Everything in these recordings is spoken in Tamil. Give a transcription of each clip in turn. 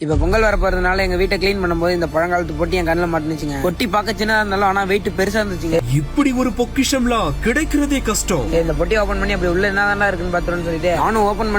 இப்ப பொங்கல் வர போறதுனால எங்க வீட்டை கிளீன் பண்ணும்போது இந்த பழங்காலத்து பொட்டி என் கண்ணில் மாட்டுச்சுங்க. பொட்டி பார்க்க சின்னதா இருந்தாலும் ஆனா வெயிட் பெருசா இருந்துச்சுங்க. இப்படி ஒரு பொக்கிஷம்லாம் கிடைக்கிறதே கஷ்டம். இந்த பொட்டி ஓபன் பண்ணி அப்படி உள்ள என்னதான் இருக்குன்னு பாத்துறோம்னு சொல்லிட்டு நானும் ஓபன்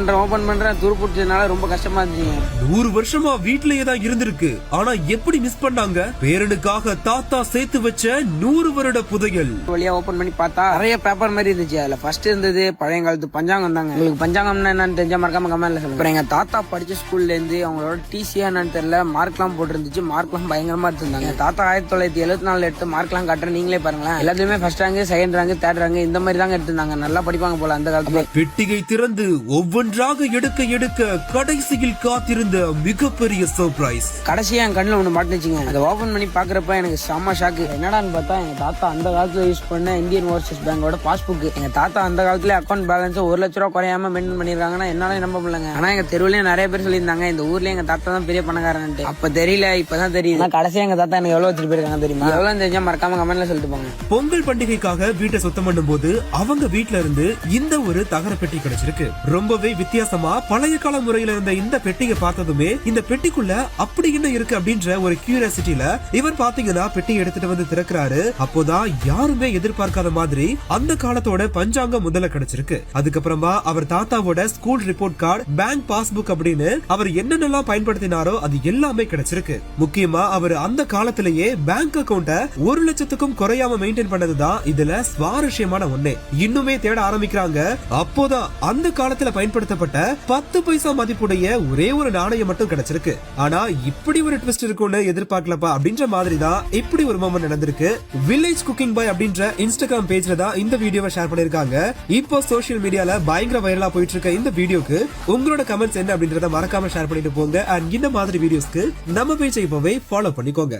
பண்றேன் துரு பிடிச்சதுனால ரொம்ப கஷ்டமா இருந்துச்சுங்க. 100 வருஷமா வீட்லயே தான் இருந்திருக்கு. ஆனா எப்படி மிஸ் பண்ணாங்க? பேரனுக்காக தாத்தா சேர்த்து வச்ச 100 வருட புதையல் வழியா ஓபன் பண்ணி பார்த்தா நிறைய பேப்பர் மாதிரி இருந்துச்சு. அதுல ஃபர்ஸ்ட் இருந்தது பழைய காலத்து பஞ்சாங்கம் தாங்க. உங்களுக்கு பஞ்சாங்கம்னா என்னன்னு தெரிஞ்சா மறக்காம கமெண்ட்ல சொல்லுங்க. அப்புறம் எங்க தாத்தா படிச்ச ஸ்கூல்ல இருந்து அவங்களோட என்னன்னு தெரியல மார்க்லாம் போட்டுருந்துச்சு. மார்க்லாம் பயங்கரமா எடுத்திருந்தாங்க. தாத்தா 1974 எடுத்து மார்க்லாம் காட்டுற நீங்களே பாருங்களேன். எல்லாத்துலயுமே first rank, second rank, third rank இந்த மாதிரி தாங்க எடுத்திருந்தாங்க. நல்லா படிப்பாங்க போல அந்த காலத்துல. பெட்டிகை திறந்து ஒவ்வொன்றாக எடுக்க எடுக்க கடைசியில் காத்திருந்த மிகப்பெரிய சர்ப்ரைஸ் கடைசியா என் கண்ணுல ஒண்ணு மாட்டுச்சுங்க. அதை ஓபன் பண்ணி பாக்குறப்ப எனக்கு செம்ம ஷாக்கு. என்னடான்னு பார்த்தா எங்க தாத்தா அந்த காலத்துல யூஸ் பண்ண இந்தியன் ஓவர்சீஸ் பேங்கோட பாஸ்புக். எங்க தாத்தா அந்த காலத்துல அக்கௌண்ட் பேலன்ஸ் 1 லட்ச ரூபாய் குறையாம மெயின்டைன் பண்ணிருக்காங்கன்னா என்னால நம்ப முடியலங்க. ஆனா எங்க தெருவுலயும் நிறைய பேர் சொல்லியிருந்தாங்க இந்த ஊர்ல எங்க தாத்தா தான் பெரிய பணக்காரன்ட்டு. அப்ப தெரியல, இப்பதான் தெரியும். கடைசியா எங்க தாத்தா எனக்கு எவ்வளவு வச்சுட்டு போயிருக்காங்க தெரியுமா? எவ்வளவு தெரிஞ்சா மறக்காம கமெண்ட்ல சொல்லிட்டு போங்க. பொங்கல் பண்டிகைக்காக வீட்டை சுத்தம் பண்ணும் போது அவங்க வீட்ல இருந்து இந்த ஒரு தகர பெட்டி கிடைச்சிருக்கு. ரொம்பவே வித்தியாசமா பழைய கால முறையில இருந்த இந்த பெட்டியை பார்த்ததுமே இந்த பெட்டிக்குள்ள அப்படி என்ன இருக்கு அப்படின்ற ஒரு கியூரியாசிட்டியில இவர் பாத்தீங்கன்னா பெட்டி எடுத்துட்டு வந்து திறக்கிறாரு. அப்போதான் யாருமே எதிர்பார்க்காத மாதிரி அந்த காலத்தோட பஞ்சாங்கம் முதல்ல கிடைச்சிருக்கு. அதுக்கப்புறமா அவர் தாத்தாவோட school report card, bank passbook அப்படின்னு அவர் என்னென்னலாம் பயன்படுத்தினாரோ அது எல்லாமே கிடைச்சிருக்கு. முக்கியமா அவர் அந்த காலத்திலேயே பேங்க் அக்கவுண்ட 1 லட்சத்துக்கும் குறையாம மெயின்டைன் பண்ணதுதான் இதுல சுவாரஸ்யமான ஒண்ணே. இன்னுமே தேட ஆரம்பிக்கிறாங்க. அப்போதான் அந்த காலத்துல பயன்படுத்தப்பட்ட 10 பைசா மதிப்புடைய ஒரே ஒரு நாணயம் மட்டும் கிடைச்சிருக்கு. ஆனா இப்படி ஒரு ட்விஸ்ட் இருக்கும்னு எதிர்பார்க்கலப்பா அப்படின்ற மாதிரி தான் இப்படி ஒரு மொமெண்ட் நடந்திருக்கு. வில்லேஜ் குக்கிங் பாய் அப்படின்ற இன்ஸ்டாகிராம் பேஜ்ல தான் இந்த வீடியோவை ஷேர் பண்ணிருக்காங்க. இப்போ சோசியல் மீடியால பயங்கர வைரலா போயிட்டு இருக்க இந்த வீடியோக்கு உங்களோட கமெண்ட்ஸ் என்ன அப்படின்றத மறக்காம ஷேர் பண்ணிட்டு போங்க. அண்ட் இந்த மாதிரி வீடியோஸ்க்கு நம்ம பேஜை இப்பவே ஃபாலோ பண்ணிக்கோங்க.